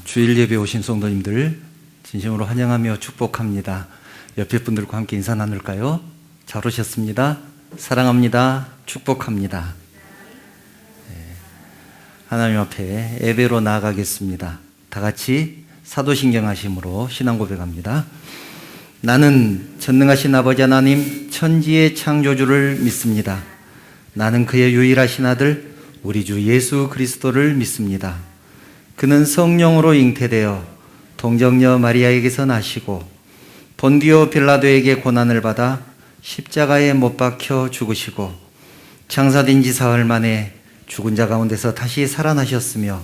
주일 예배 오신 성도님들 진심으로 환영하며 축복합니다. 옆에 분들과 함께 인사 나눌까요? 잘 오셨습니다. 사랑합니다. 축복합니다. 하나님 앞에 예배로 나아가겠습니다. 다 같이 사도신경 하심으로 신앙 고백합니다. 나는 전능하신 아버지 하나님 천지의 창조주를 믿습니다. 나는 그의 유일하신 아들 우리 주 예수 그리스도를 믿습니다. 그는 성령으로 잉태되어 동정녀 마리아에게서 나시고 본디오 빌라도에게 고난을 받아 십자가에 못 박혀 죽으시고 장사된 지 사흘 만에 죽은 자 가운데서 다시 살아나셨으며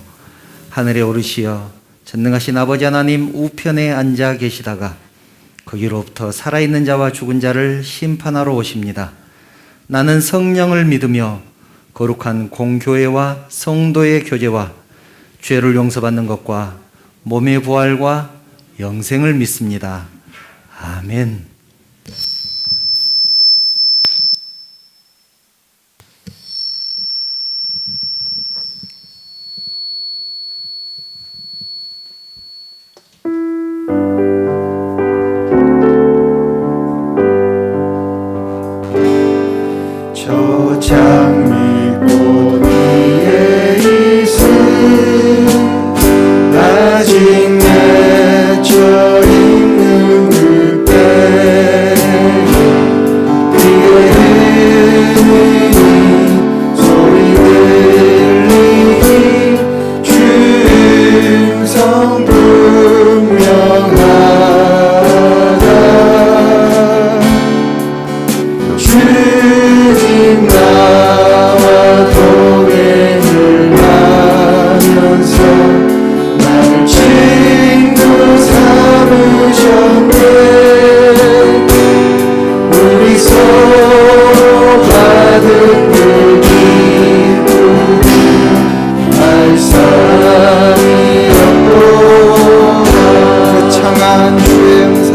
하늘에 오르시어 전능하신 아버지 하나님 우편에 앉아 계시다가 거기로부터 살아있는 자와 죽은 자를 심판하러 오십니다. 나는 성령을 믿으며 거룩한 공교회와 성도의 교제와 죄를 용서받는 것과 몸의 부활과 영생을 믿습니다. 아멘. 저 장미꽃 위에 있음 아직 맺혀 있는 그때 그의 흐르는 소리 들리니 주음성 분명하다. 주님 나와 동행을 하면서 나를 친구 삼으셨네. 우리 서로 받은 그 기쁨 알 사람이 없도다. 그 창한 주의 음성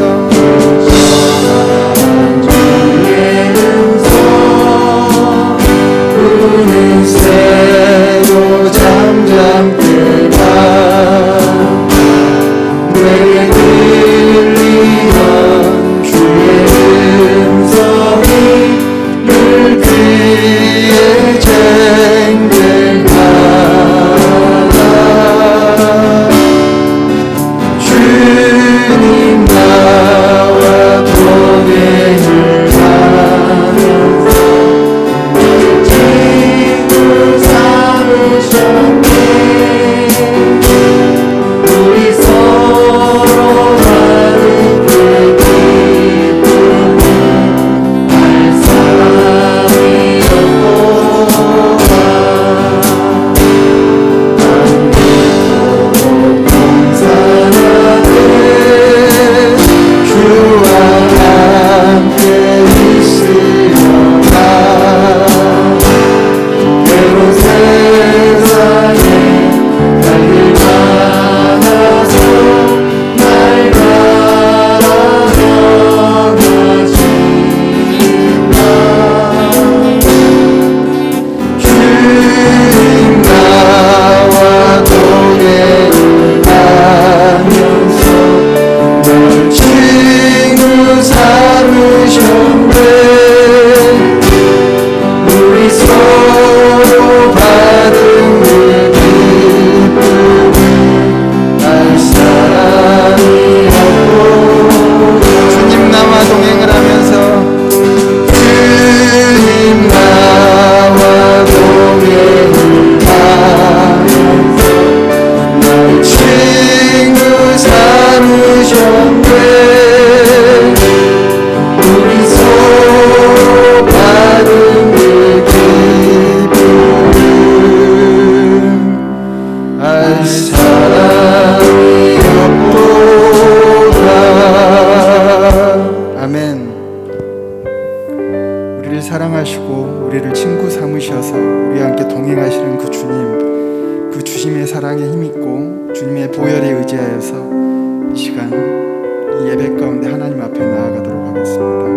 새로 잠잠들만 내게 들리던 주의 음성이 늘 귀에 쟁쟁하다. 주님 나와 동행을 하면서 우리 서로 다른 그 기쁨을 알 사람이 없도다. 동산하되 주와 함께 있으려나. 괴로운 세상에 달릴 많아서 날 바라보지마. 주님 나와 동행을 하면서 널 친구 삼으셨네. 우리 서로 받은 그 기쁨을 알 사람이 없고. 주님 나와 동행을 하면서 주님 나와 동행을 하면서 날 친구 삼으셨네. 우리 서로 받은 그 기쁨을 알 사람이 없도다. 아멘. 우리를 사랑하시고 우리를 친구 삼으셔서 우리와 함께 동행하시는 그 주님, 그 주님의 사랑에 힘입고 주님의 보혈에 의지하여서 이 시간 이 예배 가운데 하나님 앞에 나아가도록 하겠습니다.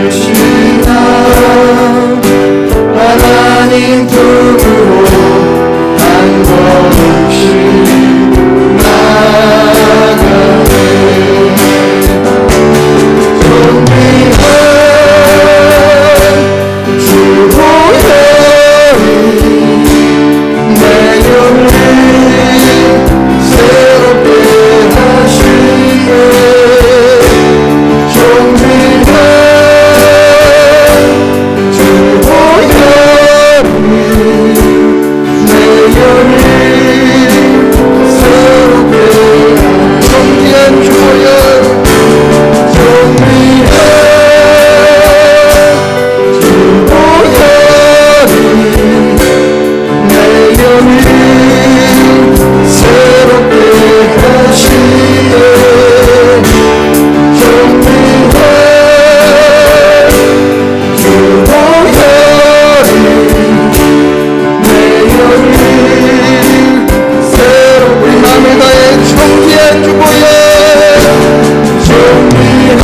주시나 하나님 품으로 한 걸음씩 나가네. 존귀한 주 보혈이 내 영을 새롭게 하시네. 존귀한 주 보혈이 내 영을 새롭게 존귀한 주 보혈 존귀한 주 보혈이 내 영을 새롭게 하시네. 존귀한 주 보혈이 내 영을 새롭게 마음을 다해 존귀한 주 보혈 존귀한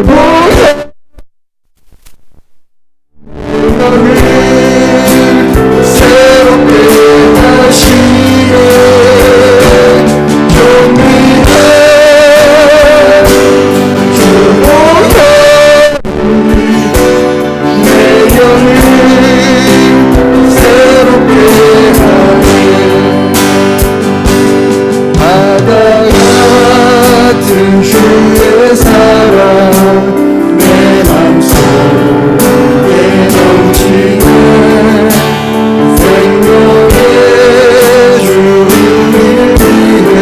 보혈 너를 새롭게 하시네. 존귀한 주 보혈 내 영을 새롭게 하네. 바다 같은 주의 사랑 내 맘속에 넘치네. 생명의 주를 위해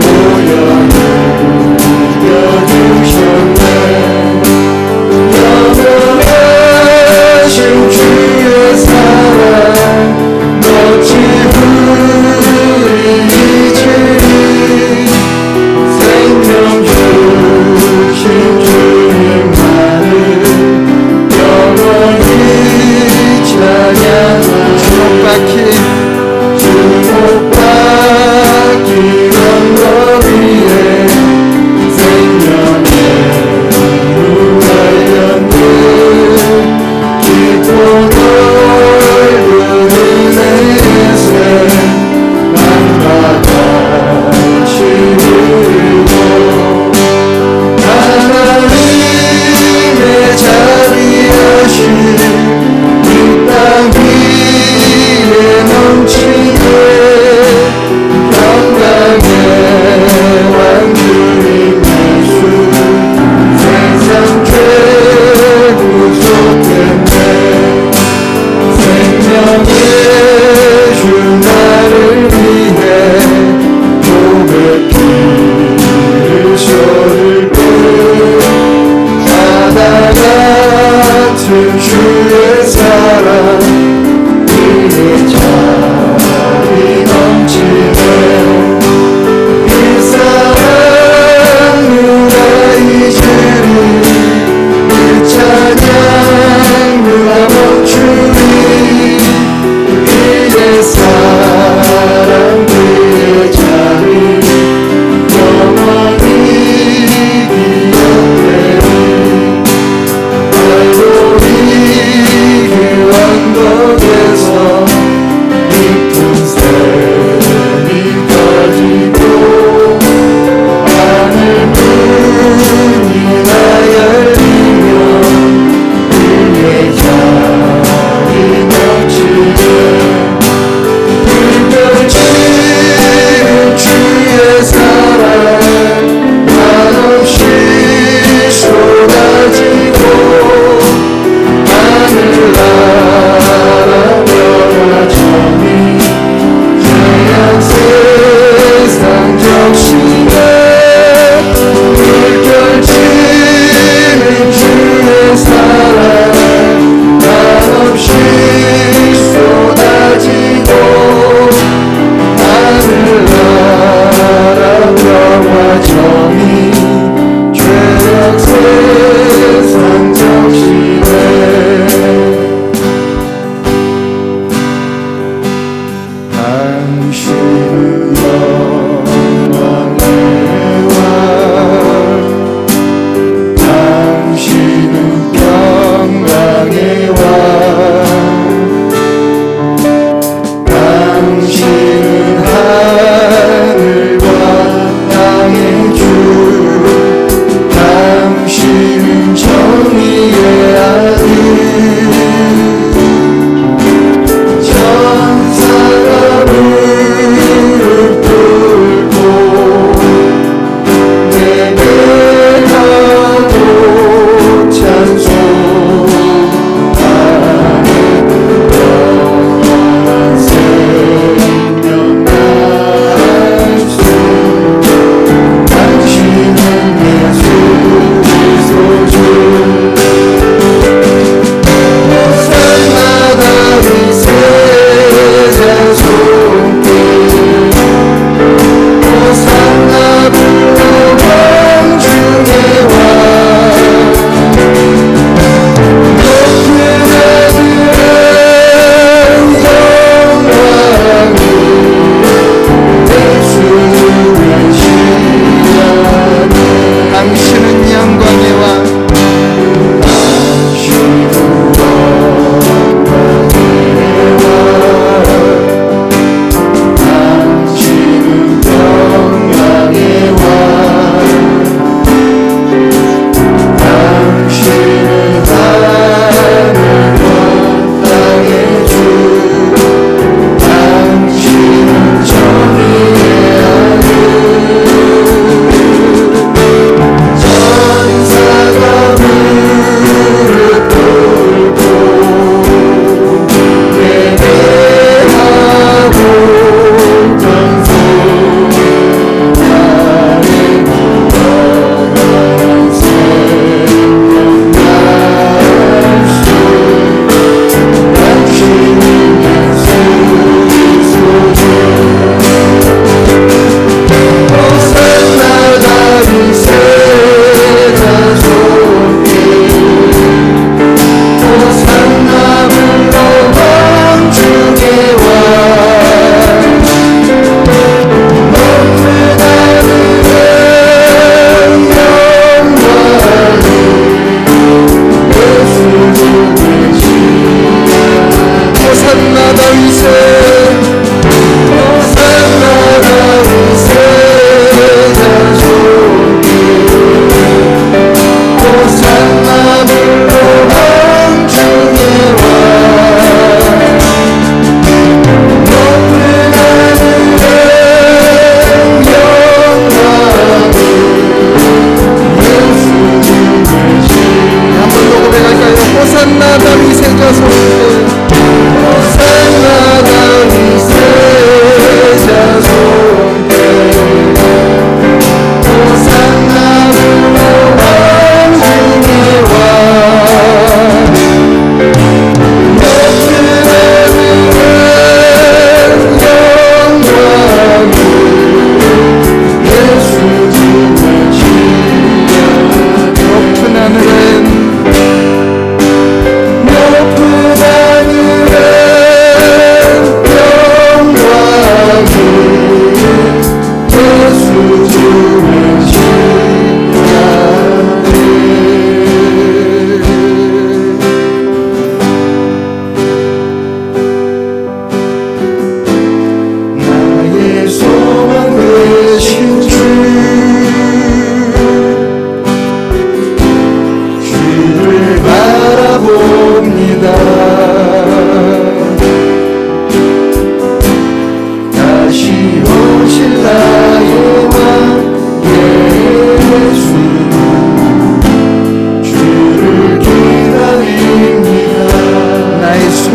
보혈을 이겨주셨네. 영원하신 주의 사랑 어찌 우리 잊으리. 생명주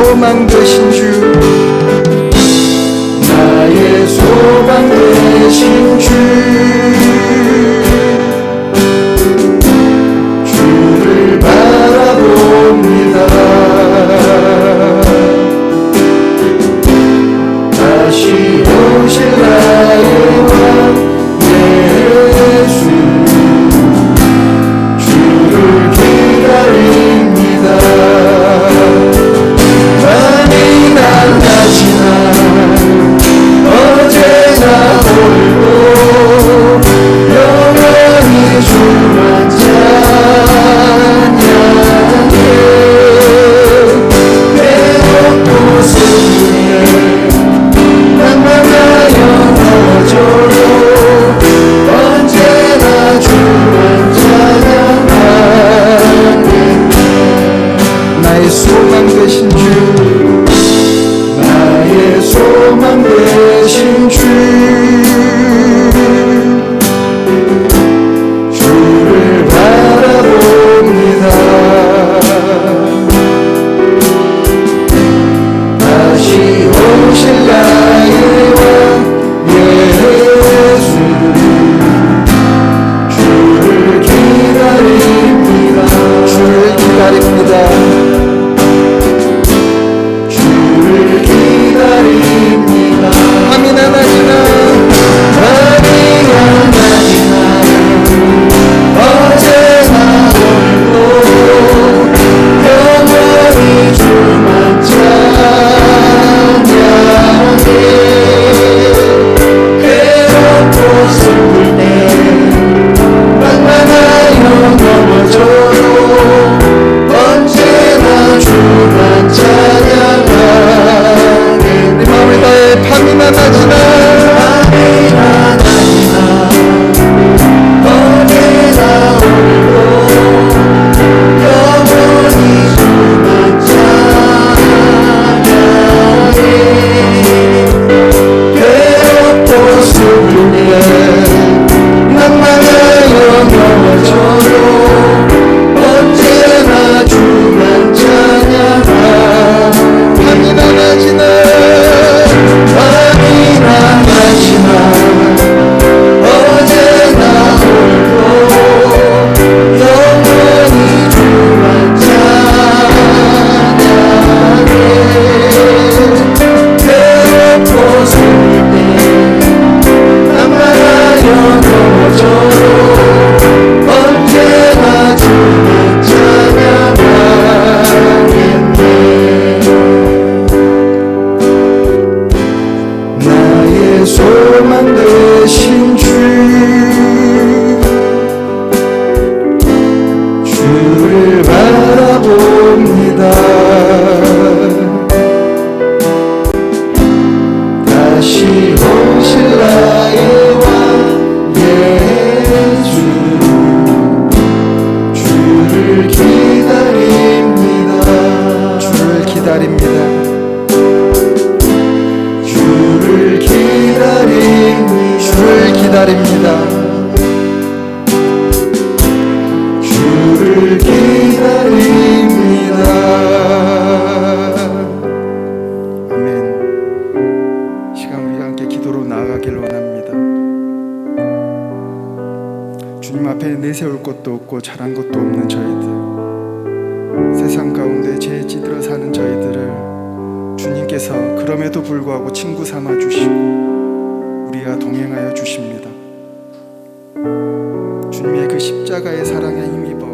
소망 되신 주, 나의 소망 되신 주, 주를 바라봅니다. 다시 오실 나의 왕 예수, 주를 기다립니다. 많이 달라지나 어제나 오늘도 영원히 주만 찬양해. 배고프고 슬프네 낭만하여 넘어져도 언제나 주만 찬양하네. 나의 소망 되신 주, 나의 소망 되신 주, 주를 바라봅니다. 다시 오실 나의 왕 예수, 주를 기다립니다. 주를 기다립니다. 주를 기다립니다. 밤이나 낮이나 밤이나 낮이나 어제나 오늘도 영원히 주만 찬양해. 괴롭고 슬플 때 낭만하여 넘어져도 언제나 주만 찬양하네. 내 마음을 다해 밤이나 낮이나 밤이나 낮이나 어제나 오늘도 영원히 주만 찬양하네. 괴롭고 슬플 때 낭만하여 넘어져도 언제나 주만 찬양하. 밤이나 낮이나 밤이나 낮이나 어제나 오늘도 영원히 주만 찬양해. 괴롭고 슬플 때 낭만하여 넘어져도 언제나 주만 찬양하겠네. 나의 소망 되신 주, 주를 바라봅니다. 다시 오실 나의 왕 예수, 주를 기다립니다. 주를 기다립니다. 주를 기다립니다. 주를 기다립니다. 주를 기다립니다. 아멘. 시간 우리가 함께 기도로 나아가길 원합니다. 주님 앞에 내세울 것도 없고 잘한 것도 없는 저희들, 세상 가운데 죄에 찌들어 사는 저희들을 주님께서 그럼에도 불구하고 친구 삼아 주시고 우리와 동행하여 주십니다. 주님의 그 십자가의 사랑에 힘입어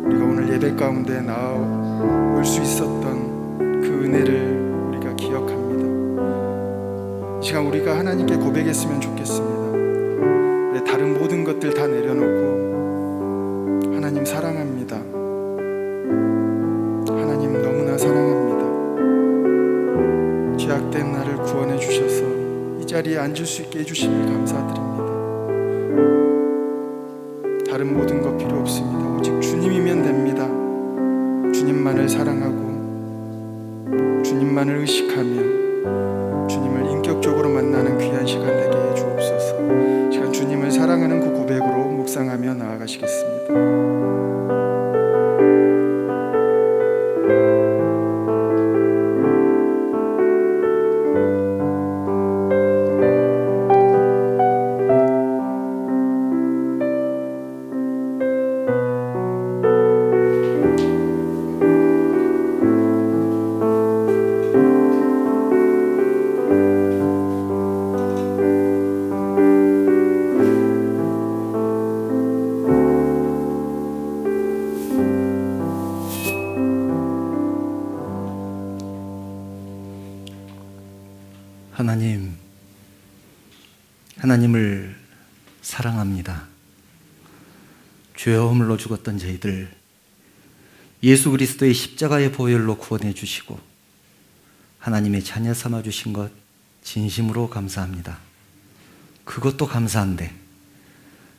우리가 오늘 예배 가운데 나올 수 있었던 그 은혜를 우리가 기억합니다. 이 시간 우리가 하나님께 고백했으면 좋겠습니다. 내 다른 모든 것들 다 내려놓고 하나님 사랑합니다. 하나님 너무나 사랑합니다. 죄악된 나를 구원해 주셔서 이 자리에 앉을 수 있게 해주심을 감사드립니다. 다른 모든 것 필요 없습니다. 오직 주님이면 됩니다. 주님만을 사랑하고 주님만을 의식하며 주님을 인격적으로 만나는 귀한 시간 되게 해 주옵소서. 시간 주님을 사랑하는 그 고백으로 묵상하며 나아가시겠습니다. 하나님을 사랑합니다. 죄 허물로 죽었던 저희들 예수 그리스도의 십자가의 보혈로 구원해 주시고 하나님의 자녀 삼아 주신 것 진심으로 감사합니다. 그것도 감사한데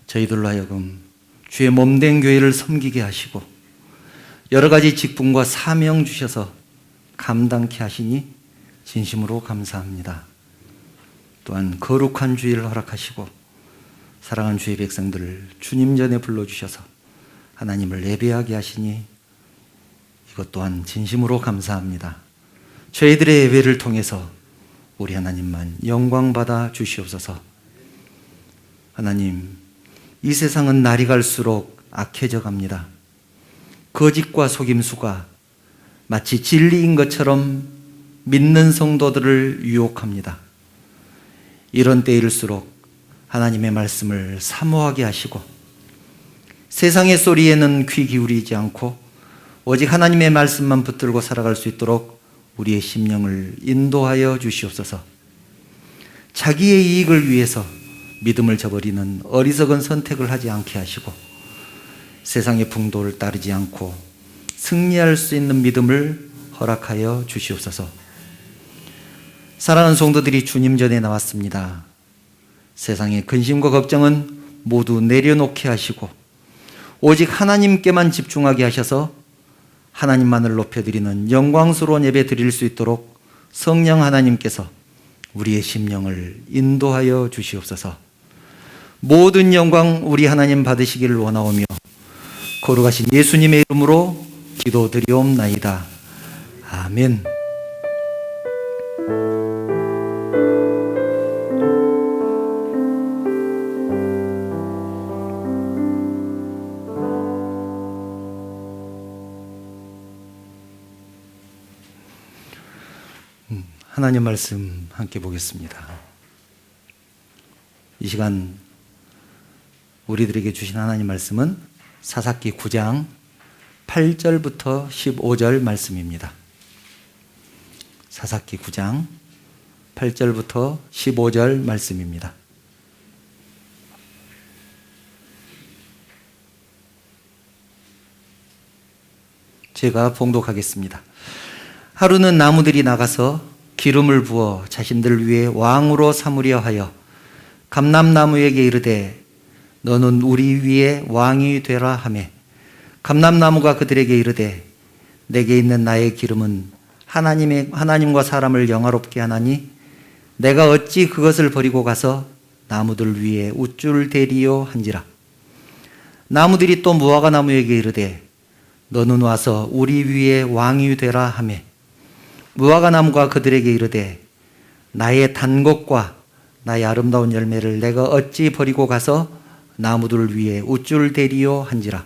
저희들로 하여금 주의 몸된 교회를 섬기게 하시고 여러 가지 직분과 사명 주셔서 감당케 하시니 진심으로 감사합니다. 또한 거룩한 주일을 허락하시고 사랑하는 주의 백성들을 주님 전에 불러주셔서 하나님을 예배하게 하시니 이것 또한 진심으로 감사합니다. 저희들의 예배를 통해서 우리 하나님만 영광받아 주시옵소서. 하나님, 이 세상은 날이 갈수록 악해져 갑니다. 거짓과 속임수가 마치 진리인 것처럼 믿는 성도들을 유혹합니다. 이런 때일수록 하나님의 말씀을 사모하게 하시고 세상의 소리에는 귀 기울이지 않고 오직 하나님의 말씀만 붙들고 살아갈 수 있도록 우리의 심령을 인도하여 주시옵소서. 자기의 이익을 위해서 믿음을 저버리는 어리석은 선택을 하지 않게 하시고 세상의 풍도를 따르지 않고 승리할 수 있는 믿음을 허락하여 주시옵소서. 사랑하는 성도들이 주님 전에 나왔습니다. 세상의 근심과 걱정은 모두 내려놓게 하시고 오직 하나님께만 집중하게 하셔서 하나님만을 높여드리는 영광스러운 예배 드릴 수 있도록 성령 하나님께서 우리의 심령을 인도하여 주시옵소서. 모든 영광 우리 하나님 받으시기를 원하오며 거룩하신 예수님의 이름으로 기도드리옵나이다. 아멘. 하나님 말씀 함께 보겠습니다. 이 시간 우리들에게 주신 하나님 말씀은 사사기 9장 8절부터 15절 말씀입니다. 사사기 9장 8절부터 15절 말씀입니다. 제가 봉독하겠습니다. 하루는 나무들이 나가서 기름을 부어 자신들 위에 왕으로 삼으려 하여 감람나무에게 이르되 너는 우리 위에 왕이 되라 하매 감람나무가 그들에게 이르되 내게 있는 나의 기름은 하나님과 사람을 영화롭게 하나니 내가 어찌 그것을 버리고 가서 나무들 위에 우쭐 대리요 한지라. 나무들이 또 무화과 나무에게 이르되 너는 와서 우리 위에 왕이 되라 하매 무화과 나무가 그들에게 이르되 나의 단 것과 나의 아름다운 열매를 내가 어찌 버리고 가서 나무들 위에 우쭐 대리요 한지라.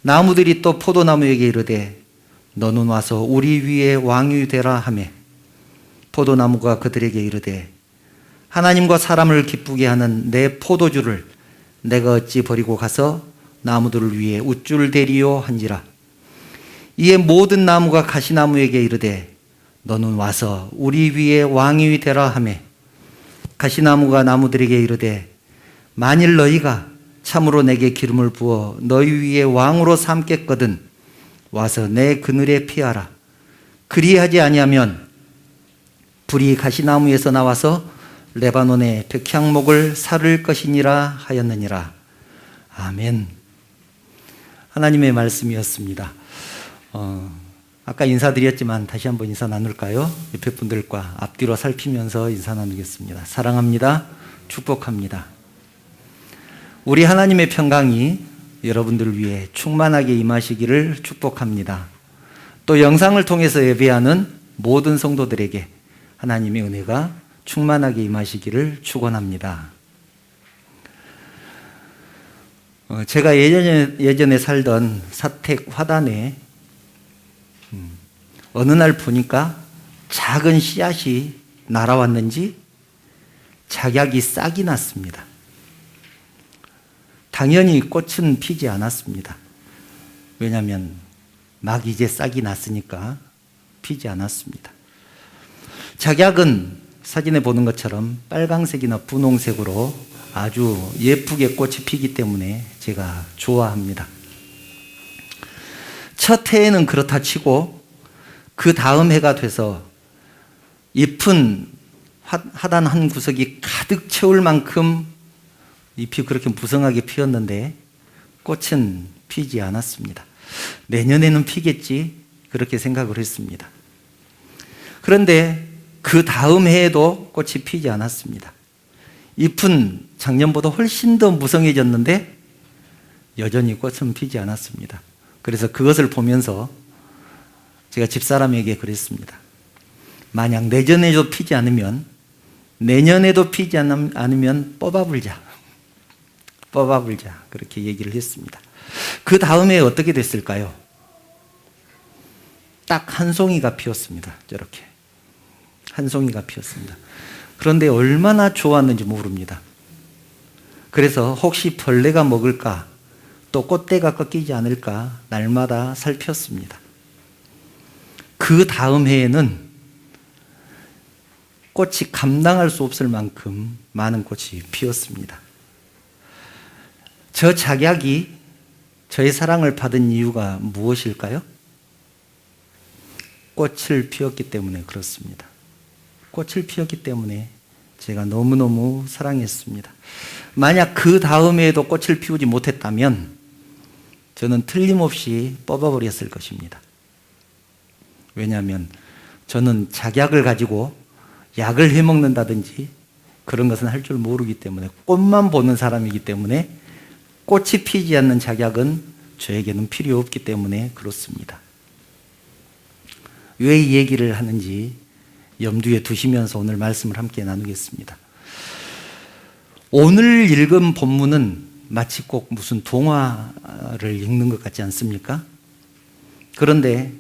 나무들이 또 포도나무에게 이르되 너는 와서 우리 위에 왕이 되라 하매 포도나무가 그들에게 이르되 하나님과 사람을 기쁘게 하는 내 포도주를 내가 어찌 버리고 가서 나무들 위에 우쭐 대리요 한지라. 이에 모든 나무가 가시나무에게 이르되 너는 와서 우리 위에 왕이 되라 하매 가시나무가 나무들에게 이르되 만일 너희가 참으로 내게 기름을 부어 너희 위에 왕으로 삼겠거든 와서 내 그늘에 피하라. 그리하지 아니하면 불이 가시나무에서 나와서 레바논의 백향목을 사를 것이니라 하였느니라. 아멘. 하나님의 말씀이었습니다. 아까 인사드렸지만 다시 한번 인사 나눌까요? 옆에 분들과 앞뒤로 살피면서 인사 나누겠습니다. 사랑합니다. 축복합니다. 우리 하나님의 평강이 여러분들을 위해 충만하게 임하시기를 축복합니다. 또 영상을 통해서 예배하는 모든 성도들에게 하나님의 은혜가 충만하게 임하시기를 축원합니다. 제가 예전에 살던 사택 화단에 어느 날 보니까 작은 씨앗이 날아왔는지 작약이 싹이 났습니다. 당연히 꽃은 피지 않았습니다. 왜냐하면 막 이제 싹이 났으니까 피지 않았습니다. 작약은 사진에 보는 것처럼 빨강색이나 분홍색으로 아주 예쁘게 꽃이 피기 때문에 제가 좋아합니다. 첫 해에는 그렇다 치고 그 다음 해가 돼서 잎은 하단 한 구석이 가득 채울 만큼 잎이 그렇게 무성하게 피었는데 꽃은 피지 않았습니다. 내년에는 피겠지 그렇게 생각을 했습니다. 그런데 그 다음 해에도 꽃이 피지 않았습니다. 잎은 작년보다 훨씬 더 무성해졌는데 여전히 꽃은 피지 않았습니다. 그래서 그것을 보면서 제가 집사람에게 그랬습니다. 만약 내년에도 피지 않으면 내년에도 피지 않으면 뽑아불자. 그렇게 얘기를 했습니다. 그 다음에 어떻게 됐을까요? 딱 한 송이가 피었습니다. 저렇게 한 송이가 피었습니다. 그런데 얼마나 좋았는지 모릅니다. 그래서 혹시 벌레가 먹을까, 또 꽃대가 꺾이지 않을까 날마다 살폈습니다. 그 다음 해에는 꽃이 감당할 수 없을 만큼 많은 꽃이 피었습니다. 저 작약이 저의 사랑을 받은 이유가 무엇일까요? 꽃을 피웠기 때문에 그렇습니다. 꽃을 피웠기 때문에 제가 너무너무 사랑했습니다. 만약 그 다음에도 꽃을 피우지 못했다면 저는 틀림없이 뽑아버렸을 것입니다. 왜냐하면 저는 작약을 가지고 약을 해먹는다든지 그런 것은 할 줄 모르기 때문에 꽃만 보는 사람이기 때문에 꽃이 피지 않는 작약은 저에게는 필요 없기 때문에 그렇습니다. 왜 이 얘기를 하는지 염두에 두시면서 오늘 말씀을 함께 나누겠습니다. 오늘 읽은 본문은 마치 꼭 무슨 동화를 읽는 것 같지 않습니까? 그런데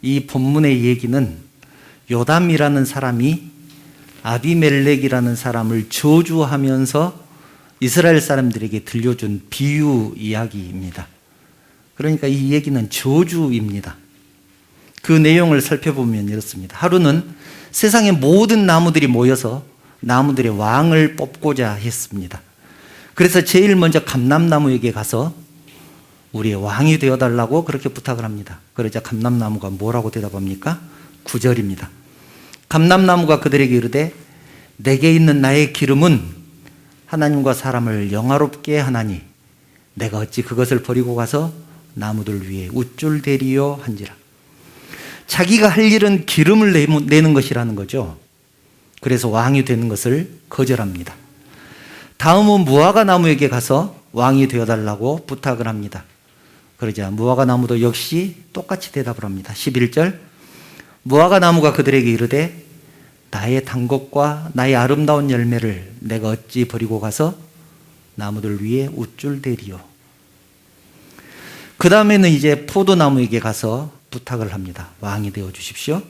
이 본문의 얘기는 요담이라는 사람이 아비멜렉이라는 사람을 저주하면서 이스라엘 사람들에게 들려준 비유 이야기입니다. 그러니까 이 얘기는 저주입니다. 그 내용을 살펴보면 이렇습니다. 하루는 세상의 모든 나무들이 모여서 나무들의 왕을 뽑고자 했습니다. 그래서 제일 먼저 감람나무에게 가서 우리의 왕이 되어달라고 그렇게 부탁을 합니다. 그러자 감람나무가 뭐라고 대답합니까? 9절입니다. 감람나무가 그들에게 이르되 내게 있는 나의 기름은 하나님과 사람을 영화롭게 하나니 내가 어찌 그것을 버리고 가서 나무들 위에 우쭐대리요 한지라. 자기가 할 일은 기름을 내는 것이라는 거죠. 그래서 왕이 되는 것을 거절합니다. 다음은 무화과 나무에게 가서 왕이 되어달라고 부탁을 합니다. 그러자 무화과 나무도 역시 똑같이 대답을 합니다. 11절 무화과 나무가 그들에게 이르되 나의 단 것과 나의 아름다운 열매를 내가 어찌 버리고 가서 나무들 위에 우쭐대리요. 그 다음에는 이제 포도나무에게 가서 부탁을 합니다. 왕이 되어 주십시오.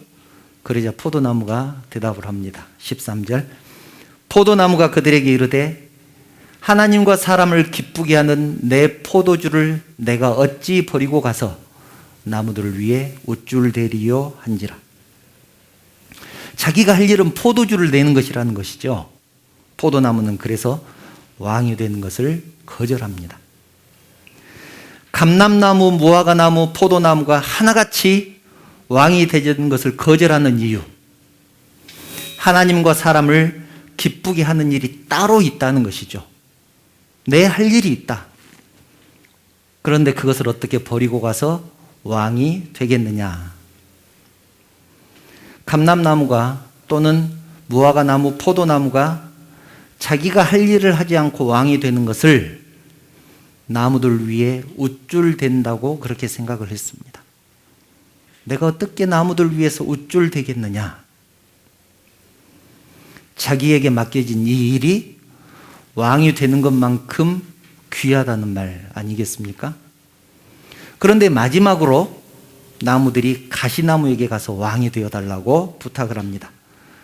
그러자 포도나무가 대답을 합니다. 13절 포도나무가 그들에게 이르되 하나님과 사람을 기쁘게 하는 내 포도주를 내가 어찌 버리고 가서 나무들 위에 우쭐대리요 한지라. 자기가 할 일은 포도주를 내는 것이라는 것이죠. 포도나무는 그래서 왕이 되는 것을 거절합니다. 감람나무, 무화과나무, 포도나무가 하나같이 왕이 되는 것을 거절하는 이유, 하나님과 사람을 기쁘게 하는 일이 따로 있다는 것이죠. 내 할 일이 있다. 그런데 그것을 어떻게 버리고 가서 왕이 되겠느냐. 감람나무가 또는 무화과나무, 포도나무가 자기가 할 일을 하지 않고 왕이 되는 것을 나무들 위에 우쭐댄다고 그렇게 생각을 했습니다. 내가 어떻게 나무들 위해서 우쭐대겠느냐. 자기에게 맡겨진 이 일이 왕이 되는 것만큼 귀하다는 말 아니겠습니까? 그런데 마지막으로 나무들이 가시나무에게 가서 왕이 되어달라고 부탁을 합니다.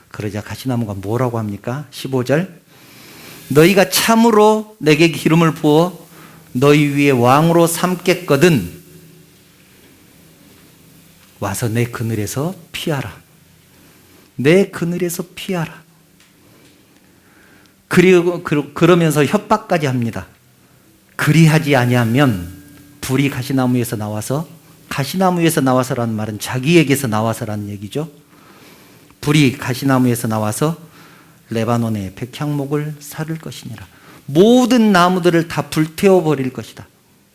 그러자 가시나무가 뭐라고 합니까? 15절 너희가 참으로 내게 기름을 부어 너희 위에 왕으로 삼겠거든 와서 내 그늘에서 피하라. 내 그늘에서 피하라. 그러면서 협박까지 합니다. 그리하지 아니하면 불이 가시나무에서 나와서, 가시나무에서 나와서라는 말은 자기에게서 나와서라는 얘기죠. 불이 가시나무에서 나와서 레바논의 백향목을 사를 것이니라. 모든 나무들을 다 불태워버릴 것이다.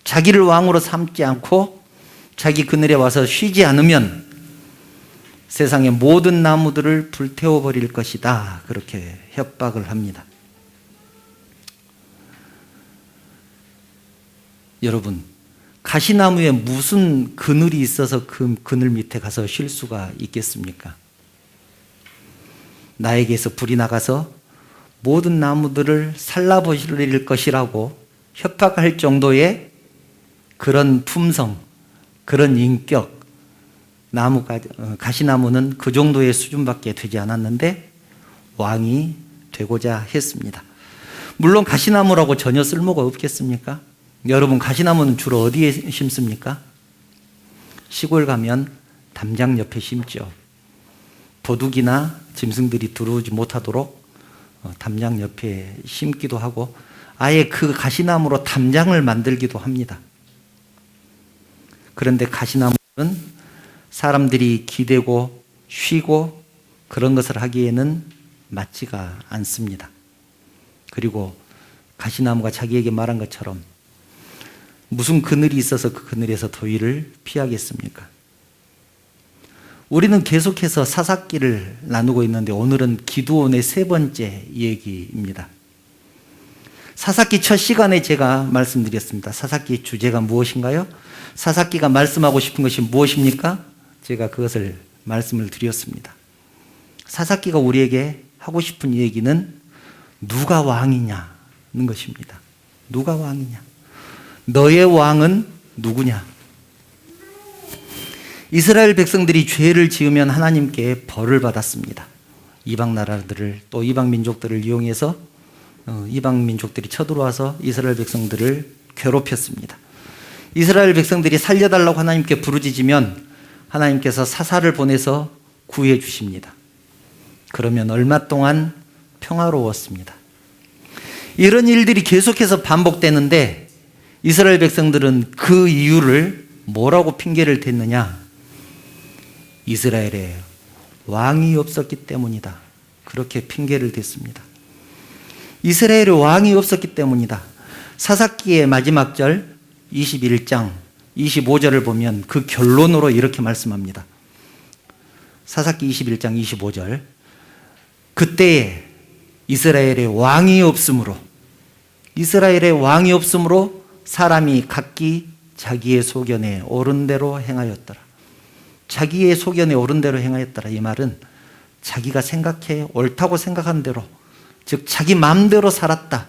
자기를 왕으로 삼지 않고 자기 그늘에 와서 쉬지 않으면 세상의 모든 나무들을 불태워버릴 것이다. 그렇게 협박을 합니다. 여러분, 가시나무에 무슨 그늘이 있어서 그 그늘 밑에 가서 쉴 수가 있겠습니까? 나에게서 불이 나가서 모든 나무들을 살라버릴 것이라고 협박할 정도의 그런 품성, 그런 인격, 가시나무는 그 정도의 수준밖에 되지 않았는데 왕이 되고자 했습니다. 물론 가시나무라고 전혀 쓸모가 없겠습니까? 여러분, 가시나무는 주로 어디에 심습니까? 시골 가면 담장 옆에 심죠. 도둑이나 짐승들이 들어오지 못하도록 담장 옆에 심기도 하고, 아예 그 가시나무로 담장을 만들기도 합니다. 그런데 가시나무는 사람들이 기대고 쉬고 그런 것을 하기에는 맞지가 않습니다. 그리고 가시나무가 자기에게 말한 것처럼 무슨 그늘이 있어서 그 그늘에서 더위를 피하겠습니까? 우리는 계속해서 사사기를 나누고 있는데 오늘은 기드온의 세 번째 얘기입니다. 사사기 첫 시간에 제가 말씀드렸습니다. 사사기 주제가 무엇인가요? 사사기가 말씀하고 싶은 것이 무엇입니까? 제가 그것을 말씀을 드렸습니다. 사사기가 우리에게 하고 싶은 얘기는 누가 왕이냐는 것입니다. 누가 왕이냐? 너의 왕은 누구냐? 이스라엘 백성들이 죄를 지으면 하나님께 벌을 받았습니다. 이방 나라들을, 또 이방 민족들을 이용해서 이방 민족들이 쳐들어와서 이스라엘 백성들을 괴롭혔습니다. 이스라엘 백성들이 살려달라고 하나님께 부르짖으면 하나님께서 사사를 보내서 구해 주십니다. 그러면 얼마 동안 평화로웠습니다. 이런 일들이 계속해서 반복되는데 이스라엘 백성들은 그 이유를 뭐라고 핑계를 댔느냐? 이스라엘에 왕이 없었기 때문이다. 그렇게 핑계를 댔습니다. 이스라엘에 왕이 없었기 때문이다. 사사기의 마지막 절 21장 25절을 보면 그 결론으로 이렇게 말씀합니다. 사사기 21장 25절. 그때에 이스라엘에 왕이 없으므로 사람이 각기 자기의 소견에 옳은 대로 행하였더라. 자기의 소견에 옳은 대로 행하였더라. 이 말은 자기가 생각해 옳다고 생각한 대로, 즉 자기 마음대로 살았다.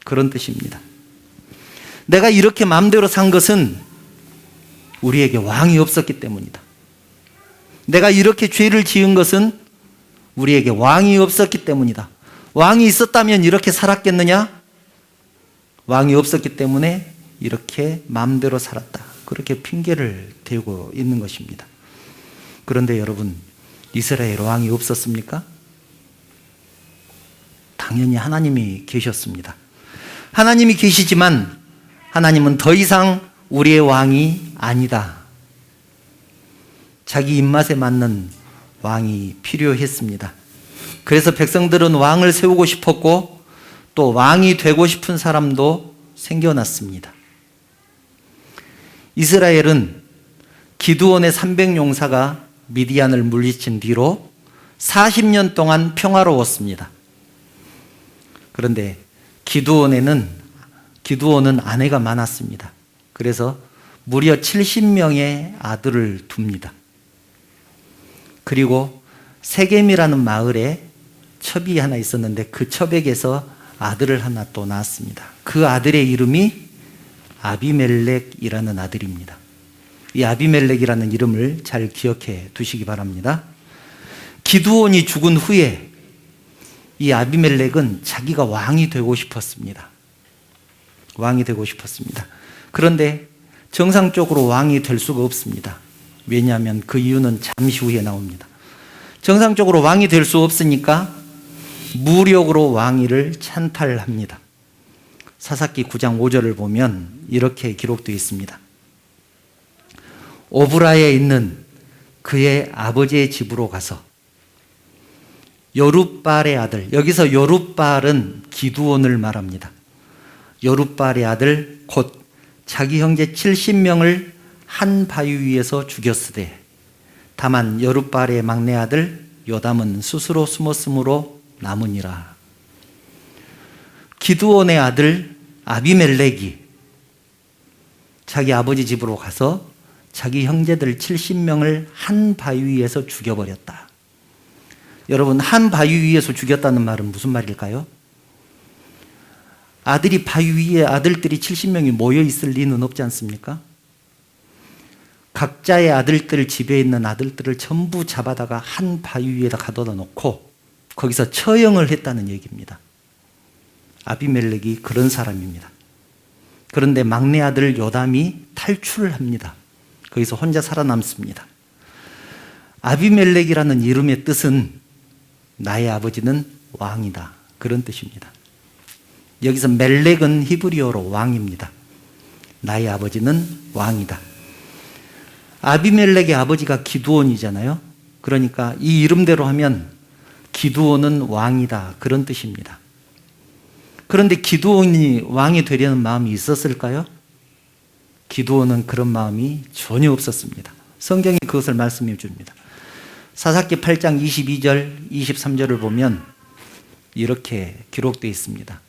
그런 뜻입니다. 내가 이렇게 마음대로 산 것은 우리에게 왕이 없었기 때문이다. 내가 이렇게 죄를 지은 것은 우리에게 왕이 없었기 때문이다. 왕이 있었다면 이렇게 살았겠느냐? 왕이 없었기 때문에 이렇게 마음대로 살았다. 그렇게 핑계를 대고 있는 것입니다. 그런데 여러분, 이스라엘 왕이 없었습니까? 당연히 하나님이 계셨습니다. 하나님이 계시지만 하나님은 더 이상 우리의 왕이 아니다. 자기 입맛에 맞는 왕이 필요했습니다. 그래서 백성들은 왕을 세우고 싶었고 또 왕이 되고 싶은 사람도 생겨났습니다. 이스라엘은 기드온의 300용사가 미디안을 물리친 뒤로 40년 동안 평화로웠습니다. 그런데 기드온은 아내가 많았습니다. 그래서 무려 70명의 아들을 둡니다. 그리고 세겜이라는 마을에 첩이 하나 있었는데 그 첩에게서 아들을 하나 또 낳았습니다. 그 아들의 이름이 아비멜렉이라는 아들입니다. 이 아비멜렉이라는 이름을 잘 기억해 두시기 바랍니다. 기드온이 죽은 후에 이 아비멜렉은 자기가 왕이 되고 싶었습니다. 왕이 되고 싶었습니다. 그런데 정상적으로 왕이 될 수가 없습니다. 왜냐하면 그 이유는 잠시 후에 나옵니다. 정상적으로 왕이 될 수 없으니까 무력으로 왕위를 찬탈합니다. 사사기 9장 5절을 보면 이렇게 기록되어 있습니다. 오브라에 있는 그의 아버지의 집으로 가서 여룻발의 아들, 여기서 여룻발은 기드온을 말합니다. 여룻발의 아들 곧 자기 형제 70명을 한 바위 위에서 죽였으되 다만 여룻발의 막내 아들 요담은 스스로 숨었으므로 남으니라. 기드온의 아들 아비멜렉이 자기 아버지 집으로 가서 자기 형제들 70명을 한 바위 위에서 죽여버렸다. 여러분, 한 바위 위에서 죽였다는 말은 무슨 말일까요? 아들이 바위 위에 아들들이 70명이 모여 있을 리는 없지 않습니까? 각자의 아들들, 집에 있는 아들들을 전부 잡아다가 한 바위 위에다 가둬다 놓고 거기서 처형을 했다는 얘기입니다. 아비멜렉이 그런 사람입니다. 그런데 막내 아들 요담이 탈출을 합니다. 거기서 혼자 살아남습니다. 아비멜렉이라는 이름의 뜻은 나의 아버지는 왕이다, 그런 뜻입니다. 여기서 멜렉은 히브리어로 왕입니다. 나의 아버지는 왕이다. 아비멜렉의 아버지가 기드온이잖아요. 그러니까 이 이름대로 하면 기드온은 왕이다, 그런 뜻입니다. 그런데 기드온이 왕이 되려는 마음이 있었을까요? 기드온은 그런 마음이 전혀 없었습니다. 성경이 그것을 말씀해 줍니다. 사사기 8장 22절, 23절을 보면 이렇게 기록되어 있습니다.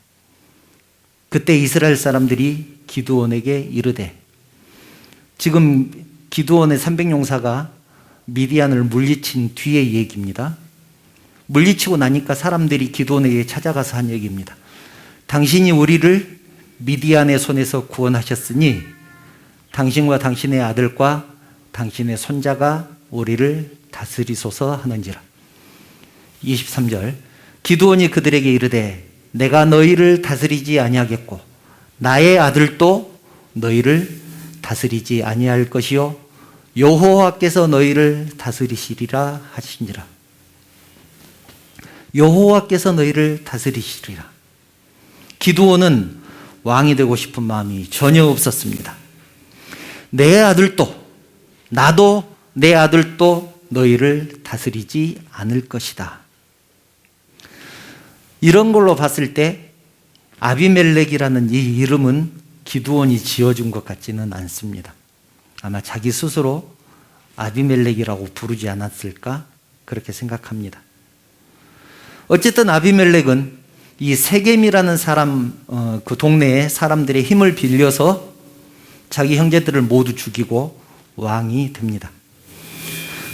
그때 이스라엘 사람들이 기드온에게 이르되, 지금 기드온의 300용사가 미디안을 물리친 뒤의 얘기입니다. 물리치고 나니까 사람들이 기드온에게 찾아가서 한 얘기입니다. 당신이 우리를 미디안의 손에서 구원하셨으니 당신과 당신의 아들과 당신의 손자가 우리를 다스리소서 하는지라. 23절, 기드온이 그들에게 이르되 내가 너희를 다스리지 아니하겠고 나의 아들도 너희를 다스리지 아니할 것이요 여호와께서 너희를 다스리시리라 하시니라. 여호와께서 너희를 다스리시리라. 기드온은 왕이 되고 싶은 마음이 전혀 없었습니다. 내 아들도, 나도 내 아들도 너희를 다스리지 않을 것이다. 이런 걸로 봤을 때 아비멜렉이라는 이 이름은 기드온이 지어준 것 같지는 않습니다. 아마 자기 스스로 아비멜렉이라고 부르지 않았을까, 그렇게 생각합니다. 어쨌든 아비멜렉은 이 세겜이라는 사람, 그 동네의 사람들의 힘을 빌려서 자기 형제들을 모두 죽이고 왕이 됩니다.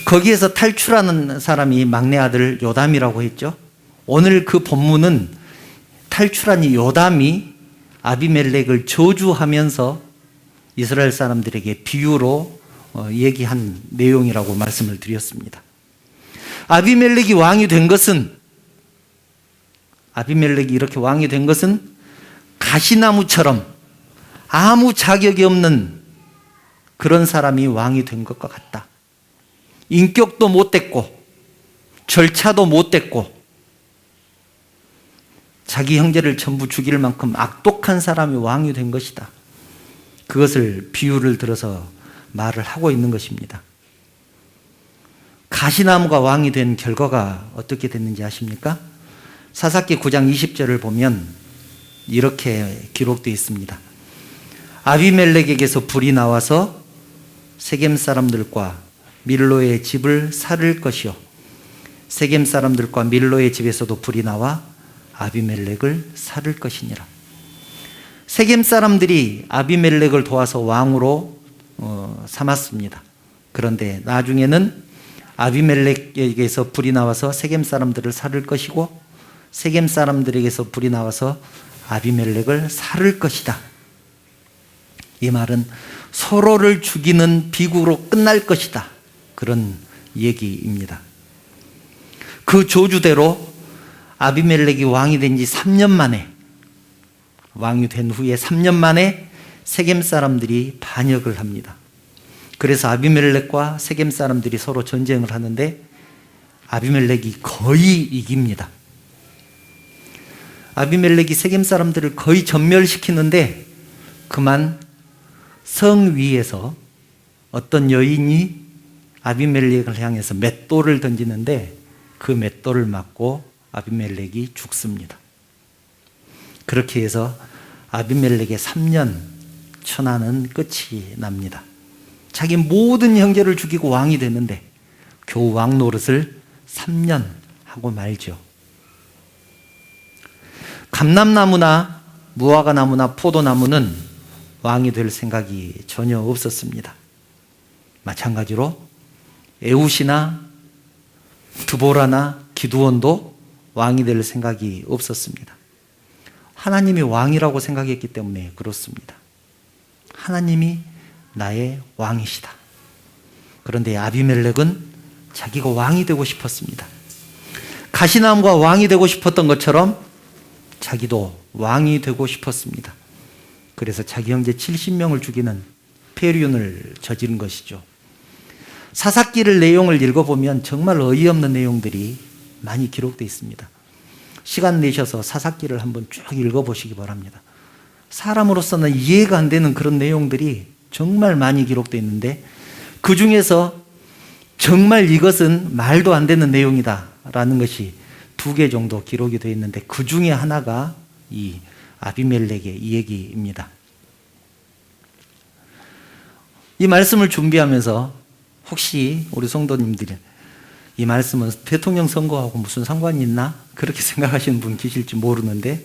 거기에서 탈출하는 사람이 막내 아들 요담이라고 했죠. 오늘 그 본문은 탈출한 이 요담이 아비멜렉을 저주하면서 이스라엘 사람들에게 비유로 얘기한 내용이라고 말씀을 드렸습니다. 아비멜렉이 왕이 된 것은, 아비멜렉이 이렇게 왕이 된 것은 가시나무처럼 아무 자격이 없는 그런 사람이 왕이 된 것과 같다. 인격도 못됐고 절차도 못됐고 자기 형제를 전부 죽일 만큼 악독한 사람이 왕이 된 것이다. 그것을 비유를 들어서 말을 하고 있는 것입니다. 가시나무가 왕이 된 결과가 어떻게 됐는지 아십니까? 사사기 9장 20절을 보면 이렇게 기록되어 있습니다. 아비멜렉에게서 불이 나와서 세겜 사람들과 밀로의 집을 살을 것이요 세겜 사람들과 밀로의 집에서도 불이 나와 아비멜렉을 살을 것이니라. 세겜 사람들이 아비멜렉을 도와서 왕으로 삼았습니다. 그런데 나중에는 아비멜렉에게서 불이 나와서 세겜 사람들을 살을 것이고 세겜 사람들에게서 불이 나와서 아비멜렉을 살을 것이다. 이 말은 서로를 죽이는 비극으로 끝날 것이다, 그런 얘기입니다. 그 조주대로 아비멜렉이 왕이 된 지 3년 만에, 왕이 된 후에 3년 만에 세겜 사람들이 반역을 합니다. 그래서 아비멜렉과 세겜 사람들이 서로 전쟁을 하는데 아비멜렉이 거의 이깁니다. 아비멜렉이 세겜 사람들을 거의 전멸시키는데 그만 성 위에서 어떤 여인이 아비멜렉을 향해서 맷돌을 던지는데 그 맷돌을 맞고 아비멜렉이 죽습니다. 그렇게 해서 아비멜렉의 3년 천하는 끝이 납니다. 자기 모든 형제를 죽이고 왕이 되는데 겨우 왕 노릇을 3년 하고 말죠. 감람나무나 무화과나무나 포도나무는 왕이 될 생각이 전혀 없었습니다. 마찬가지로 에훗이나 드보라나 기드온도 왕이 될 생각이 없었습니다. 하나님이 왕이라고 생각했기 때문에 그렇습니다. 하나님이 나의 왕이시다. 그런데 아비멜렉은 자기가 왕이 되고 싶었습니다. 가시나무가 왕이 되고 싶었던 것처럼 자기도 왕이 되고 싶었습니다. 그래서 자기 형제 70명을 죽이는 폐륜을 저지른 것이죠. 사사기를 내용을 읽어보면 정말 어이없는 내용들이 많이 기록되어 있습니다. 시간 내셔서 사사기를 한번 쭉 읽어보시기 바랍니다. 사람으로서는 이해가 안 되는 그런 내용들이 정말 많이 기록되어 있는데 그 중에서 정말 이것은 말도 안 되는 내용이다 라는 것이 2개 정도 기록이 되어 있는데 그 중에 하나가 이 아비멜렉의 이 얘기입니다. 이 말씀을 준비하면서 혹시 우리 성도님들이 이 말씀은 대통령 선거하고 무슨 상관이 있나? 그렇게 생각하시는 분 계실지 모르는데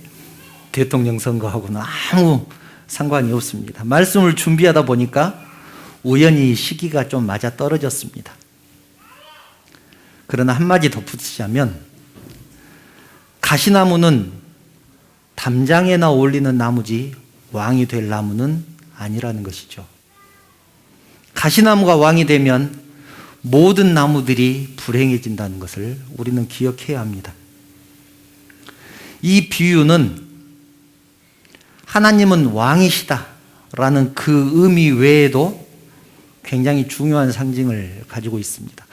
대통령 선거하고는 아무 상관이 없습니다. 말씀을 준비하다 보니까 우연히 시기가 좀 맞아 떨어졌습니다. 그러나 한마디 덧붙이자면 가시나무는 담장에나 어울리는 나무지 왕이 될 나무는 아니라는 것이죠. 가시나무가 왕이 되면 모든 나무들이 불행해진다는 것을 우리는 기억해야 합니다. 이 비유는 하나님은 왕이시다 라는 그 의미 외에도 굉장히 중요한 상징을 가지고 있습니다.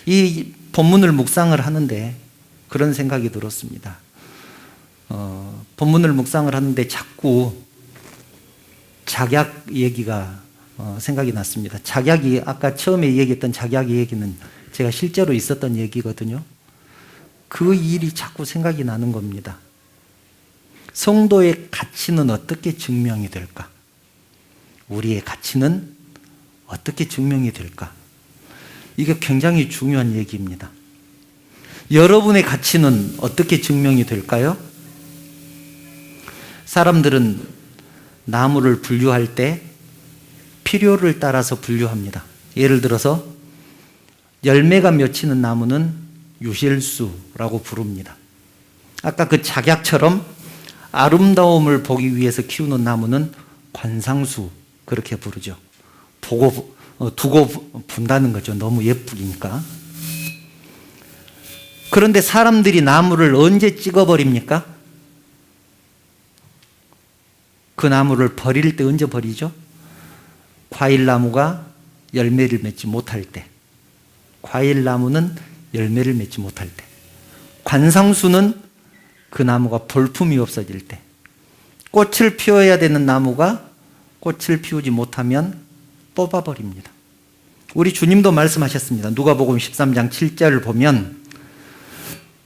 이 본문을 묵상을 하는데 그런 생각이 들었습니다. 본문을 묵상을 하는데 자꾸 작약 얘기가 생각이 났습니다. 작약이 아까 처음에 얘기했던 작약 얘기는 제가 실제로 있었던 얘기거든요. 그 일이 자꾸 생각이 나는 겁니다. 성도의 가치는 어떻게 증명이 될까? 우리의 가치는 어떻게 증명이 될까? 이게 굉장히 중요한 얘기입니다. 여러분의 가치는 어떻게 증명이 될까요? 사람들은 나무를 분류할 때 필요를 따라서 분류합니다. 예를 들어서 열매가 맺히는 나무는 유실수라고 부릅니다. 아까 그 작약처럼 아름다움을 보기 위해서 키우는 나무는 관상수 그렇게 부르죠. 두고 본다는 거죠. 너무 예쁘니까. 그런데 사람들이 나무를 언제 찍어버립니까? 그 나무를 버릴 때 언제 버리죠? 과일나무가 열매를 맺지 못할 때, 과일나무는 열매를 맺지 못할 때, 관상수는 그 나무가 볼품이 없어질 때, 꽃을 피워야 되는 나무가 꽃을 피우지 못하면 뽑아버립니다. 우리 주님도 말씀하셨습니다. 누가복음 13장 7절을 보면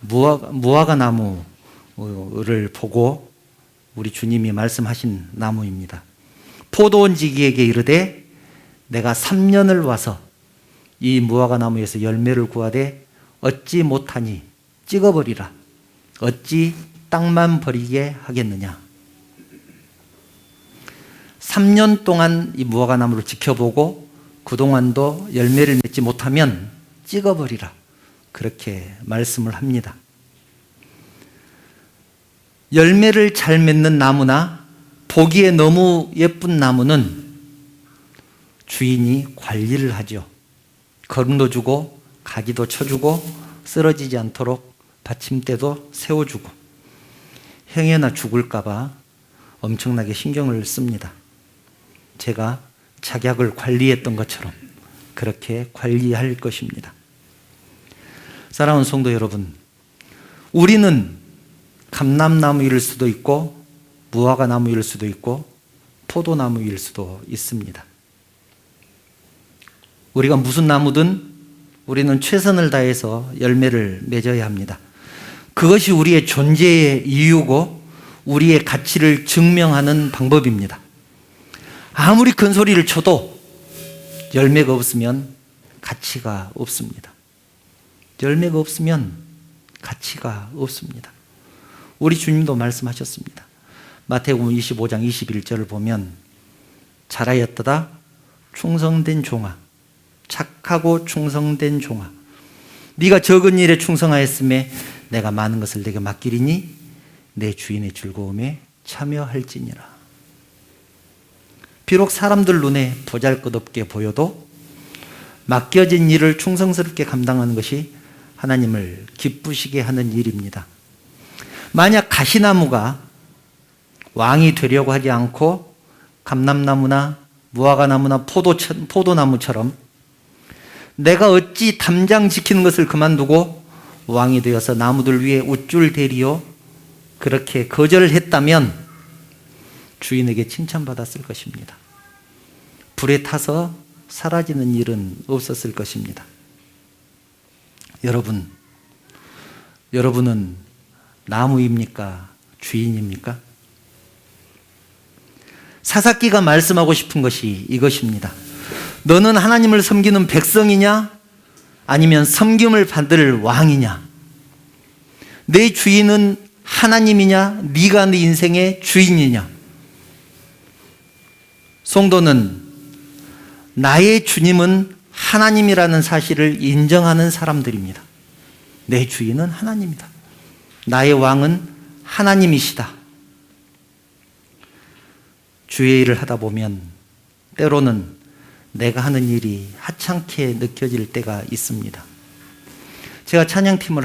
무화과 나무를 보고 우리 주님이 말씀하신 나무입니다. 포도원지기에게 이르되 내가 3년을 와서 이 무화과 나무에서 열매를 구하되 얻지 못하니 찍어버리라. 어찌 땅만 버리게 하겠느냐. 3년 동안 이 무화과 나무를 지켜보고 그동안도 열매를 맺지 못하면 찍어버리라. 그렇게 말씀을 합니다. 열매를 잘 맺는 나무나 보기에 너무 예쁜 나무는 주인이 관리를 하죠. 거름도 주고 가지도 쳐주고 쓰러지지 않도록 받침대도 세워주고 행여나 죽을까봐 엄청나게 신경을 씁니다. 제가 작약을 관리했던 것처럼 그렇게 관리할 것입니다. 사랑하는 성도 여러분, 우리는 감람나무일 수도 있고 무화과나무일 수도 있고 포도나무일 수도 있습니다. 우리가 무슨 나무든 우리는 최선을 다해서 열매를 맺어야 합니다. 그것이 우리의 존재의 이유고 우리의 가치를 증명하는 방법입니다. 아무리 큰 소리를 쳐도 열매가 없으면 가치가 없습니다. 열매가 없으면 가치가 없습니다. 우리 주님도 말씀하셨습니다. 마태복음 25장 21절을 보면 잘하였도다 충성된 종아, 착하고 충성된 종아, 네가 적은 일에 충성하였음에 내가 많은 것을 내게 맡기리니 내 주인의 즐거움에 참여할지니라. 비록 사람들 눈에 보잘것없게 보여도 맡겨진 일을 충성스럽게 감당하는 것이 하나님을 기쁘시게 하는 일입니다. 만약 가시나무가 왕이 되려고 하지 않고 감람나무나 무화과나무나 포도나무처럼 내가 어찌 담장 지키는 것을 그만두고 왕이 되어서 나무들 위에 우쭐 대리요 그렇게 거절했다면 주인에게 칭찬받았을 것입니다. 불에 타서 사라지는 일은 없었을 것입니다. 여러분은 나무입니까? 주인입니까? 사사기가 말씀하고 싶은 것이 이것입니다. 너는 하나님을 섬기는 백성이냐? 아니면 섬김을 받을 왕이냐? 내 주인은 하나님이냐? 네가 네 인생의 주인이냐? 성도는 나의 주님은 하나님이라는 사실을 인정하는 사람들입니다. 내 주인은 하나님이다. 나의 왕은 하나님이시다. 주의 일을 하다 보면 때로는 내가 하는 일이 하찮게 느껴질 때가 있습니다. 제가 찬양팀을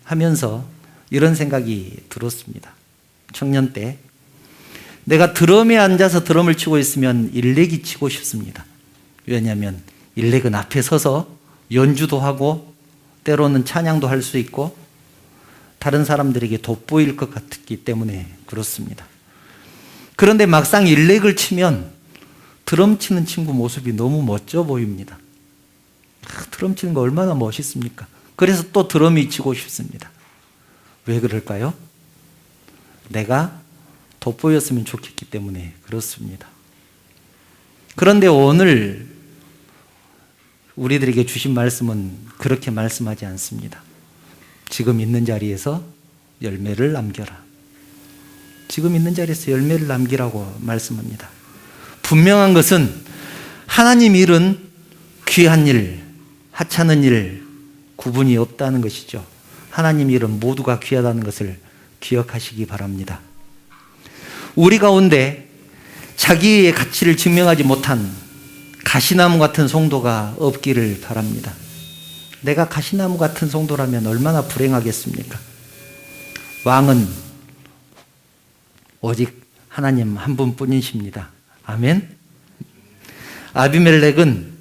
하면서 이런 생각이 들었습니다. 청년 때 내가 드럼에 앉아서 드럼을 치고 있으면 일렉이 치고 싶습니다. 왜냐하면 일렉은 앞에 서서 연주도 하고 때로는 찬양도 할 수 있고 다른 사람들에게 돋보일 것 같기 때문에 그렇습니다. 그런데 막상 일렉을 치면 드럼 치는 친구 모습이 너무 멋져 보입니다. 드럼 치는 거 얼마나 멋있습니까? 그래서 또 드럼이 치고 싶습니다. 왜 그럴까요? 내가 돋보였으면 좋겠기 때문에 그렇습니다. 그런데 오늘 우리들에게 주신 말씀은 그렇게 말씀하지 않습니다. 지금 있는 자리에서 열매를 남겨라. 지금 있는 자리에서 열매를 남기라고 말씀합니다. 분명한 것은 하나님 일은 귀한 일, 하찮은 일 구분이 없다는 것이죠. 하나님 일은 모두가 귀하다는 것을 기억하시기 바랍니다. 우리 가운데 자기의 가치를 증명하지 못한 가시나무 같은 성도가 없기를 바랍니다. 내가 가시나무 같은 성도라면 얼마나 불행하겠습니까? 왕은 오직 하나님 한 분뿐이십니다. 아멘. 아비멜렉은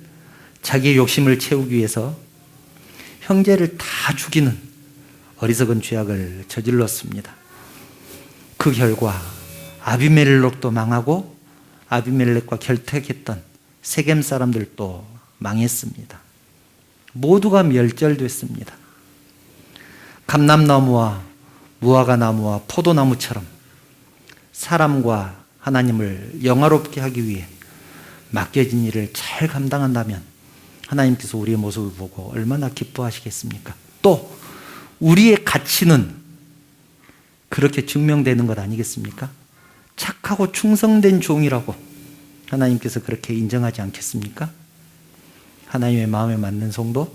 자기의 욕심을 채우기 위해서 형제를 다 죽이는 어리석은 죄악을 저질렀습니다. 그 결과 아비멜렉도 망하고 아비멜렉과 결탁했던 세겜 사람들도 망했습니다. 모두가 멸절됐습니다. 감람나무와 무화과나무와 포도나무처럼 사람과 하나님을 영화롭게 하기 위해 맡겨진 일을 잘 감당한다면 하나님께서 우리의 모습을 보고 얼마나 기뻐하시겠습니까? 또 우리의 가치는 그렇게 증명되는 것 아니겠습니까? 착하고 충성된 종이라고 하나님께서 그렇게 인정하지 않겠습니까? 하나님의 마음에 맞는 성도,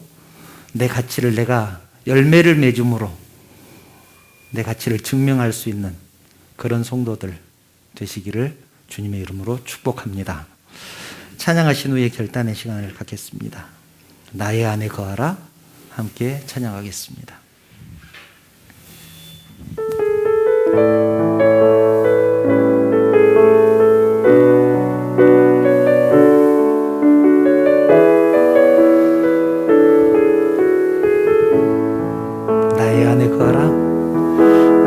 내 가치를 내가 열매를 맺음으로 내 가치를 증명할 수 있는 그런 성도들 되시기를 주님의 이름으로 축복합니다. 찬양하신 후에 결단의 시간을 갖겠습니다. 나의 안에 거하라. 함께 찬양하겠습니다.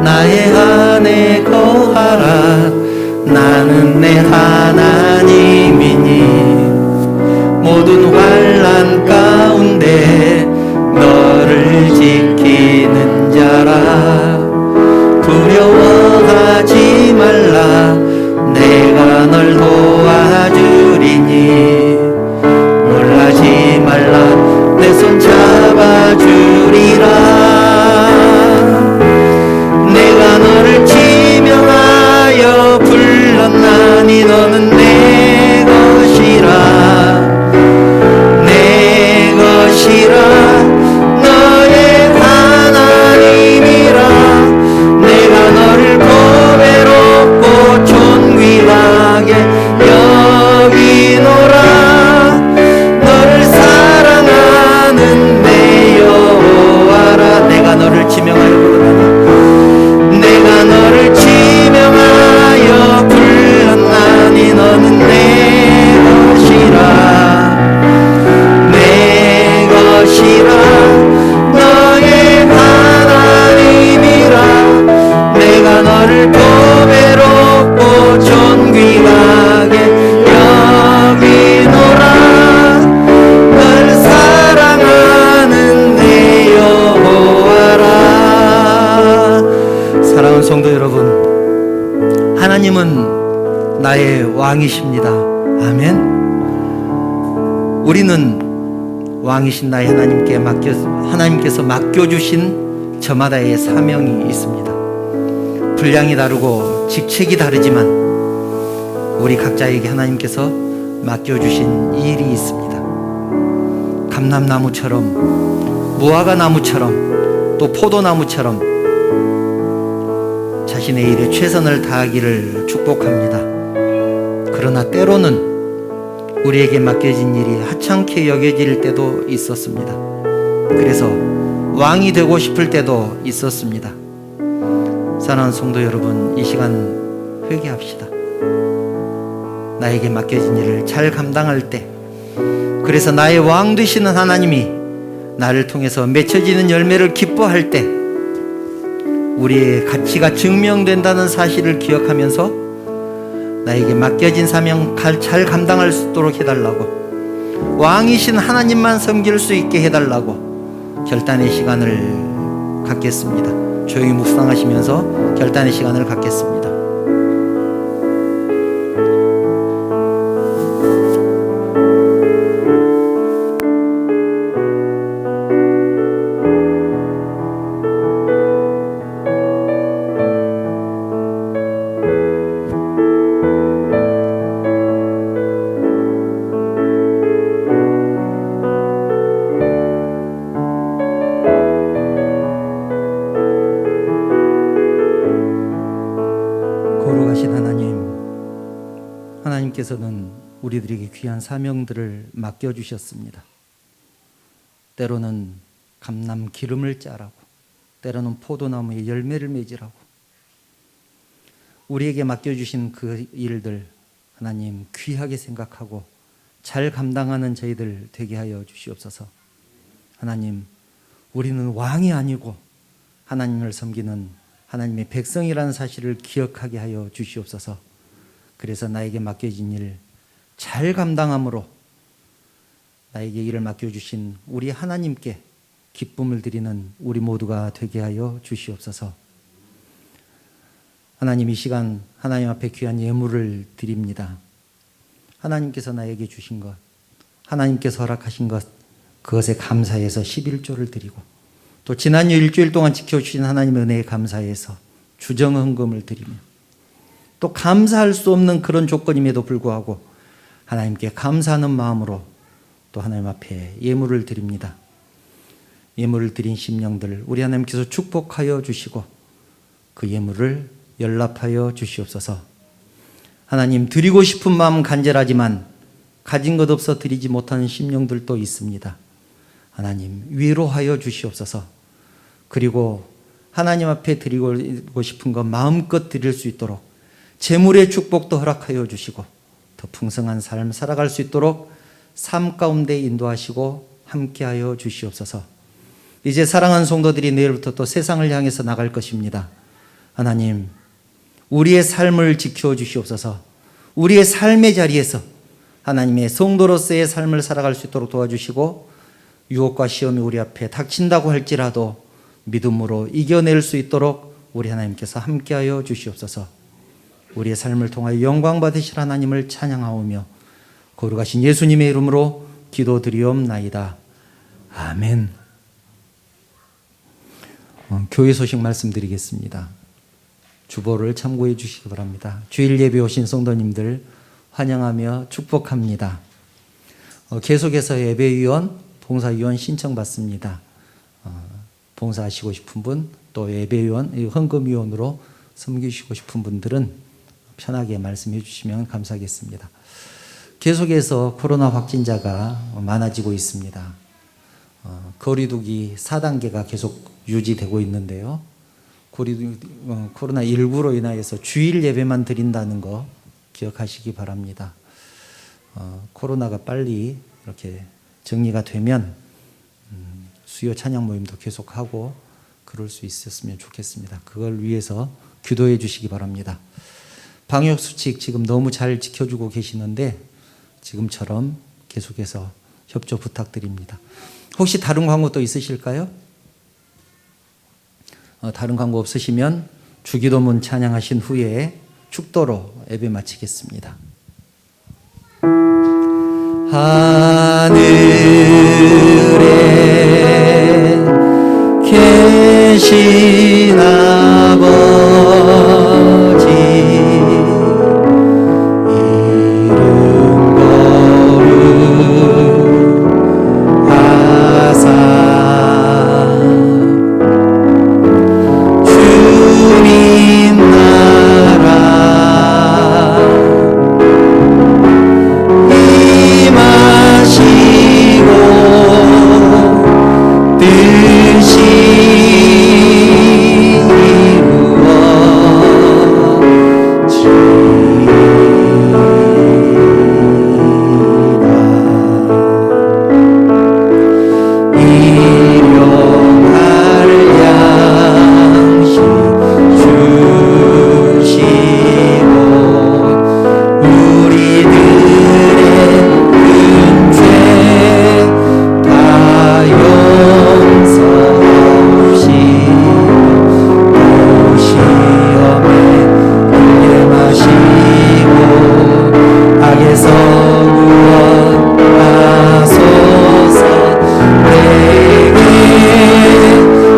나의 나의 왕이십니다. 아멘. 우리는 왕이신 나의 하나님께서 맡겨주신 저마다의 사명이 있습니다. 분량이 다르고 직책이 다르지만 우리 각자에게 하나님께서 맡겨주신 일이 있습니다. 감람나무처럼, 무화과나무처럼, 또 포도나무처럼 자신의 일에 최선을 다하기를 축복합니다. 그러나 때로는 우리에게 맡겨진 일이 하찮게 여겨질 때도 있었습니다. 그래서 왕이 되고 싶을 때도 있었습니다. 사랑하는 성도 여러분, 이 시간 회개합시다. 나에게 맡겨진 일을 잘 감당할 때, 그래서 나의 왕 되시는 하나님이 나를 통해서 맺혀지는 열매를 기뻐할 때 우리의 가치가 증명된다는 사실을 기억하면서 나에게 맡겨진 사명 잘 감당할 수 있도록 해달라고, 왕이신 하나님만 섬길 수 있게 해달라고 결단의 시간을 갖겠습니다. 조용히 묵상하시면서 결단의 시간을 갖겠습니다. 거룩하신 하나님께서는 우리들에게 귀한 사명들을 맡겨주셨습니다. 때로는 감람 기름을 짜라고, 때로는 포도나무에 열매를 맺으라고, 우리에게 맡겨주신 그 일들 하나님 귀하게 생각하고 잘 감당하는 저희들 되게 하여 주시옵소서. 하나님, 우리는 왕이 아니고 하나님을 섬기는 하나님의 백성이라는 사실을 기억하게 하여 주시옵소서. 그래서 나에게 맡겨진 일 잘 감당함으로 나에게 일을 맡겨주신 우리 하나님께 기쁨을 드리는 우리 모두가 되게 하여 주시옵소서. 하나님, 이 시간 하나님 앞에 귀한 예물을 드립니다. 하나님께서 나에게 주신 것, 하나님께서 허락하신 것, 그것에 감사해서 11조를 드리고, 또 지난 일주일 동안 지켜주신 하나님의 은혜에 감사해서 주정헌금을 드리며, 또 감사할 수 없는 그런 조건임에도 불구하고 하나님께 감사하는 마음으로 또 하나님 앞에 예물을 드립니다. 예물을 드린 심령들 우리 하나님께서 축복하여 주시고 그 예물을 연락하여 주시옵소서. 하나님, 드리고 싶은 마음 간절하지만 가진 것 없어 드리지 못하는 심령들도 있습니다. 하나님, 위로하여 주시옵소서. 그리고 하나님 앞에 드리고 싶은 것 마음껏 드릴 수 있도록 재물의 축복도 허락하여 주시고 더 풍성한 삶 살아갈 수 있도록 삶 가운데 인도하시고 함께하여 주시옵소서. 이제 사랑하는 성도들이 내일부터 또 세상을 향해서 나갈 것입니다. 하나님, 우리의 삶을 지켜 주시옵소서. 우리의 삶의 자리에서 하나님의 성도로서의 삶을 살아갈 수 있도록 도와주시고, 유혹과 시험이 우리 앞에 닥친다고 할지라도 믿음으로 이겨낼 수 있도록 우리 하나님께서 함께하여 주시옵소서. 우리의 삶을 통하여 영광 받으실 하나님을 찬양하오며 거룩하신 예수님의 이름으로 기도드리옵나이다. 아멘. 교회 소식 말씀드리겠습니다. 주보를 참고해 주시기 바랍니다. 주일 예배 오신 성도님들 환영하며 축복합니다. 계속해서 예배위원, 봉사위원 신청받습니다. 봉사하시고 싶은 분, 또 예배위원, 헌금위원으로 섬기시고 싶은 분들은 편하게 말씀해 주시면 감사하겠습니다. 계속해서 코로나 확진자가 많아지고 있습니다. 거리두기 4단계가 계속 유지되고 있는데요. 코로나19로 인하여서 주일 예배만 드린다는 거 기억하시기 바랍니다. 코로나가 빨리 이렇게 정리가 되면 수요 찬양 모임도 계속하고 그럴 수 있었으면 좋겠습니다. 그걸 위해서 기도해 주시기 바랍니다. 방역수칙 지금 너무 잘 지켜주고 계시는데 지금처럼 계속해서 협조 부탁드립니다. 혹시 다른 광고 또 있으실까요? 다른 광고 없으시면 주기도문 찬양하신 후에 축도로 예배 마치겠습니다. 하늘에 계신 아버지 이름 거룩하사 주님 나라 임하시고 뜻이 이루어지리다. 일용할 양식 주시고 우리들의 근죄 다 용서하시고 시험에 들게 마시고 악에서 구원하소서. 내게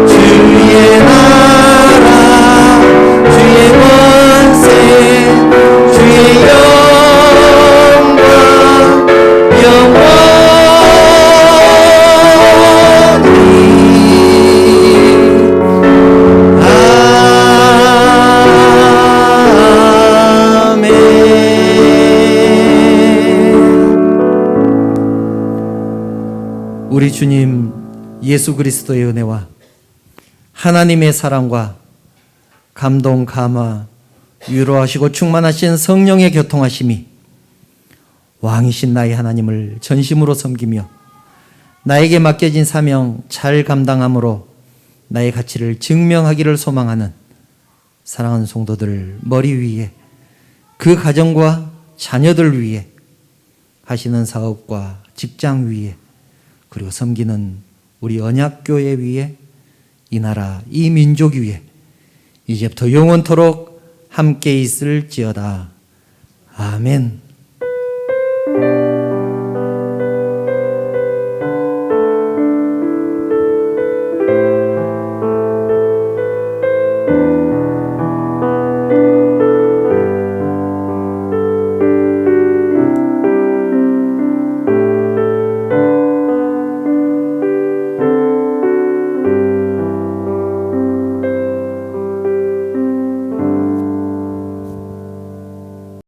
주의 나라 주의 권세 주의 영광 아멘. 우리 주님 예수 그리스도의 은혜와 하나님의 사랑과 감동, 감화, 위로하시고 충만하신 성령의 교통하심이 왕이신 나의 하나님을 전심으로 섬기며 나에게 맡겨진 사명 잘 감당함으로 나의 가치를 증명하기를 소망하는 사랑하는 성도들 머리 위에 그 가정과 자녀들 위에 하시는 사업과 직장 위에 그리고 섬기는 우리 언약교회 위에 이 나라 이 민족 위에 이제부터 영원토록 함께 있을지어다. 아멘.